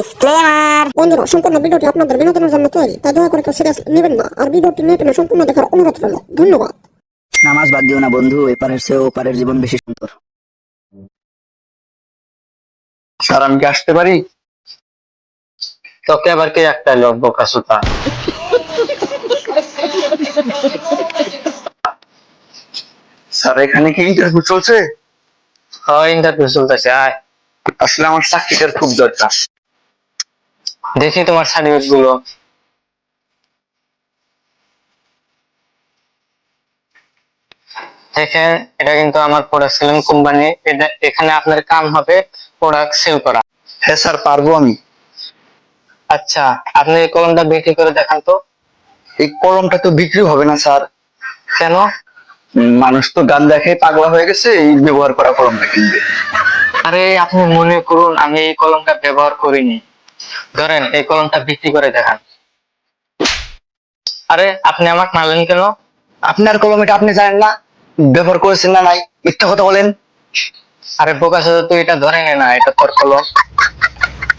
Disclaimer. বন্ধুরা, সম্পূর্ণ ভিডিওটি আপনাদের বিনোদনের জন্য তৈরি, তাই দয়া করে কেউ সিরিয়াস নেবেন না আর ভিডিওটি নিয়ে টেনে সম্পূর্ণ দেখার অনুরোধ রইল। ধন্যবাদ। নামাজ বাদ দিও না বন্ধু, এপারের চেয়ে ওপারের জীবন বেশি সুন্দর। স্যার আমি কি আসতে পারি? তোকে আবার কে একটা লোক বোকা সুতা। স্যার এখানে কি ইন্টারভিউ চলছে? হ্যাঁ, ইন্টারভিউ চলতেছে, আয়। আসলে আমার চাকরিটার খুব দরকার। দেখি তোমার সার্টিফিকেট গুলো। দেখেন, এটা কিন্তু আমার প্রোডাক্ট সেলিং কোম্পানি। এটা এখানে আপনার কাম হবে প্রোডাক্ট সেল করা। হ্যাঁ স্যার, পারবো আমি। আচ্ছা, আপনি এই কলমটা বিক্রি করে দেখান তো। এই কলমটা তো বিক্রি হবে না স্যার। কেন? মানুষ তো গান দেখে পাগলা হয়ে গেছে, এই ব্যবহার করা কলমটা কিনবে। আরে আপনি মনে করুন আমি এই কলমটা ব্যবহার করিনি। ধরেন এই কলমটা বিক্রি করে দেখান। আরে আপনি আমাকে মারলেন কেন? আপনার কলম এটা আপনি জানেন না, ব্যবহার করেছেন না নাই, মিথ্যা কথা বলেন। আরে বোকা চোদা, তুই এটা ধরে নে না, এটা তোর কলম।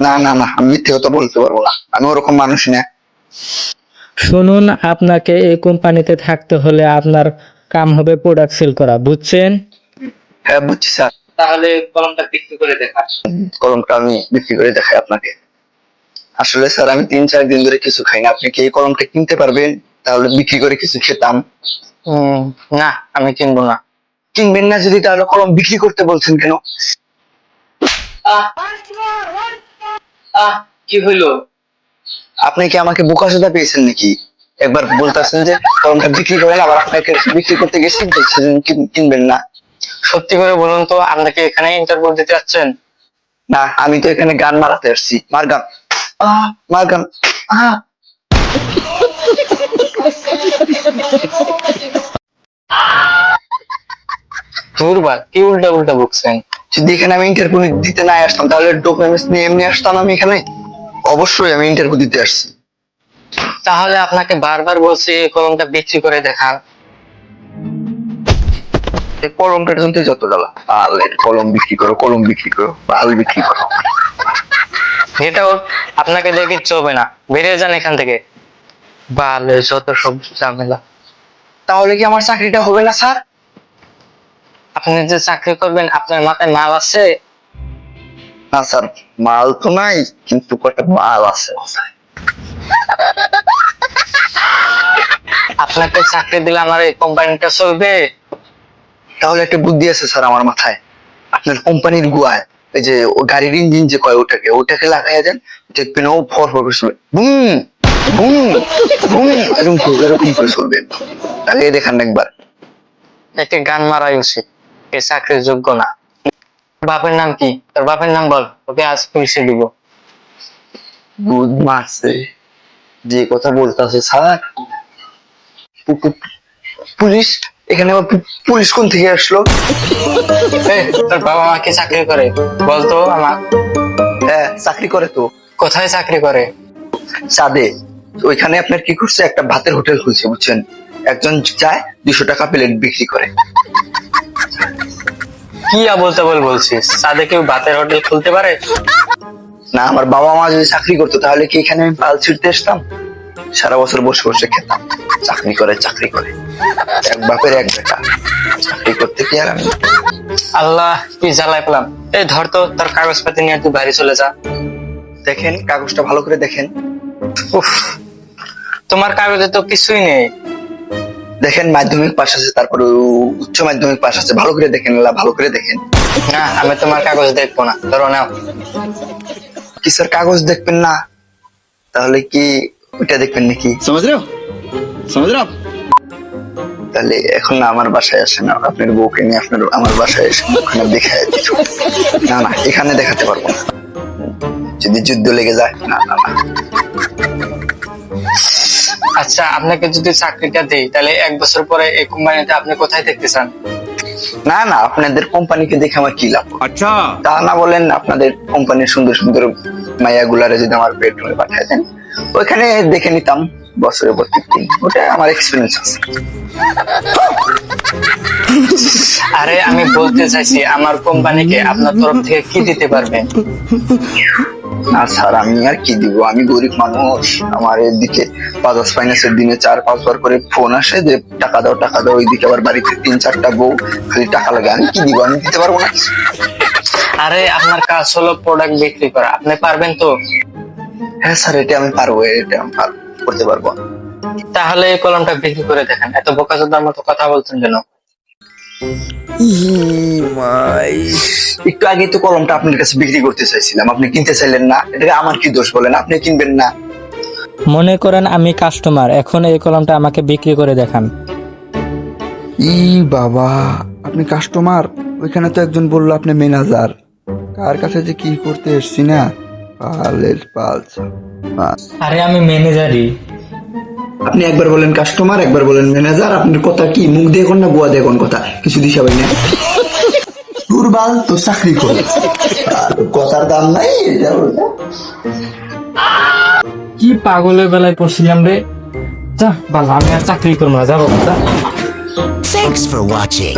না না না, আমি মিথ্যে কথা বলতে পারবো না, আমি ওরকম মানুষ না। শুনুন, আপনাকে এই কোম্পানিতে থাকতে হলে আপনার কাম হবে প্রোডাক্ট সেল করা, বুঝছেন? হ্যাঁ বুঝছি স্যার। তাহলে কলমটা বিক্রি করে দেখা। কলমটা আমি বিক্রি করে দেখাই আপনাকে। আসলে স্যার আমি 3-4 দিন ধরে কিছু খাই না, আপনি কি এই কলমটা কিনতে পারবেন? তাহলে বিক্রি করে কিছু খেতাম। না, আমি কিনবো না। কিনবেন না যদি, তাহলে কলম বিক্রি করতে বলছেন কেন? কি হইলো? আপনি কি আমাকে বোকাচোদা পেয়েছেন নাকি? একবার বলতেছেন যে কলমটা বিক্রি করেন, আবার আপনাকে বিক্রি করতে গেছি সেজন্য কিনবেন না। সত্যি করে বলুন তো, আপনাকে এখানে ইন্টারভিউ দিতে যাচ্ছেন? না, আমি তো এখানে গান মারাতে আসছি। মার গান, মার গান। দুর্বার, কি উল্টা উল্টা বকছেন? যদি এখানে আমি ইন্টারভিউ দিতে না আসতাম, তাহলে ডকুমেন্টস নিয়ে এমনি আসতাম আমি এখানে? অবশ্যই আমি ইন্টারভিউ দিতে আসছি। তাহলে আপনাকে বারবার বলছি এই কলমটা বিক্রি করে দেখান। এই কলমটার জন্য যত জ্বালা, পালের কলম বিক্রি করো, কলম বিক্রি করো, পাল বিক্রি করো। এটাও আপনাকে দেখে চলবে না, বেরিয়ে যান এখান থেকে। বালে যত সব ঝামেলা। তাহলে কি আমার চাকরিটা হবে না স্যার? আপনি যে চাকরি করবেন, আপনার মাথায় মাল আছে? না স্যার, মাল তো নাই, কিন্তু কটা মাল আছে। আপনাকে চাকরি দিলে আমার এই কোম্পানিটা চলবে? তাহলে একটা বুদ্ধি আছে স্যার আমার মাথায়। আপনার কোম্পানির গুয়ায় ওই যে গাড়ির ইঞ্জিন যে কয়, ওটাকে লাগাইয়া দেন, দেখবেন ও ফর ফর করে চলবে, বুম বুম বুম, এরকম করে চলবে। তাহলে দেখান একবার। একে গান মারাই উচিত, এ চাকরির যোগ্য না। বাপের নাম কি? তোর বাপের নাম বল, ওকে আজ পুলিশে দিব। গুড মারছে, যে কথা বলতেছে স্যার। পুলিশ? এখানে আবার পুলিশ কোন থেকে আসলো? তোর বাবা মা কি চাকরি করে বলতো আমার? হ্যাঁ চাকরি করে তো। কোথায় চাকরি করে? চাঁদে। ওইখানে আপনার কি করছে, একটা ভাতের হোটেল খুলছে, বুঝছেন? একজন যায় 200 টাকা প্লেট বিক্রি করে। কি বলতে বলছিস? সাদে কেউ ভাতের হোটেল খুলতে পারে? না, আমার বাবা মা যদি চাকরি করতো তাহলে কি এখানে আমি পাল ছিঁড়তে আসতাম? সারা বছর বসে বসে খেতাম। চাকরি করে চাকরি করে, এক বাপের এক বেটা, চাকরি করতে কি আর আমি? আল্লাহ, কি জ্বালায় পেলাম। এই ধর তো তোর কাগজপাতি নিয়ে তুই বাড়ি চলে যা। দেখেন কাগজটা ভালো করে দেখেন। উফ, তোমার কাগজে তো কিছুই নেই। দেখেন মাধ্যমিক পাশ আছে, তারপরে উচ্চ মাধ্যমিক পাশ আছে, ভালো করে দেখেন, ভালো করে দেখেন। না, আমি তোমার কাগজ দেখবো না, ধরো নাও। কি স্যার কাগজ দেখবেন না? তাহলে কি ওইটা দেখবেন নাকি? समझ रहे हो समझ रहे हो आप? তাহলে এখন না আমার বাসায় আসেন, আপনার বউকে নিয়ে আপনার আমার বাসায় এসে ওখানে দেখায় দিত। না না, এখানে দেখাতে পারবো না, যদি যুদ্ধ লেগে যায়। না না না। আচ্ছা, আপনাকে যদি চাকরিটা দেই, তাহলে 1 বছর পরে এই কোম্পানিতে আপনি কোথায় দেখতে চান? না না, আপনাদের কোম্পানিকে দেখে আমার কি লাভ? अच्छा তা না বলেন, আপনাদের কোম্পানির সুন্দর সুন্দর মাইয়া গুলারে যদি আমার বেডরুমে পাঠিয়ে দেন, ওইখানে দেখে নিতাম বছরে প্রত্যেক দিন। ওটা আমার এক্সপিরিয়েন্স আছে। আরে আমি বলতে চাইছি, আমার কোম্পানিকে আপনার তরফ থেকে কি দিতে পারবেন? না স্যার, আমি আর কি দিব, আমি গরিব মানুষ। আমার এদিকে বাজাজ ফাইন্যান্সের দিনে 4-5 বার করে ফোন আসে যে টাকা দাও টাকা দাও, ওইদিকে আবার বাড়িতে 3-4টা বউ, খালি টাকা লাগে। আমি কি দিব, আমি দিতে পারবো না। আরে আপনার কাজ হলো প্রোডাক্ট বিক্রি করা, আপনি পারবেন তো? হ্যাঁ স্যার, এটা আমি পারবো, এটা আমি করতে পারবো। তাহলে এই কলমটা বিক্রি করে দেখেন। এত বোকাচোদার মতো কথা বলছেন কেন? একটু আগে তো কলমটা আপনার কাছে বিক্রি করতে চাইছিলাম, আপনি কিনতে চাইলেন না। এটা আমার কি দোষ বলেন, আপনি কিনবেন না? মনে করেন আমি কাস্টমার, এখন এই কলমটা আমাকে বিক্রি করে দেখান। বাবা, আপনি কাস্টমার? ওইখানে তো একজন বললো আপনি ম্যানেজার। কার কাছে যে কি করতে এসছি না, পালের পালছ। আরে আমি ম্যানেজারই। আপনি একবার বলেন কাস্টমার, একবার বলেন ম্যানেজার। আপনার কথা কি মুখ দিয়ে কোন না গোয়া দিয়ে কোন কথা কিছু দিশা পাই না। দুর্বাল তো চাকরি করে, আর কথার দাম নাই। কি পাগলের বেলায় পড়ছিলাম রে। যা বাবা, আমি আর চাকরি করবো না, যাবো। Thanks for watching.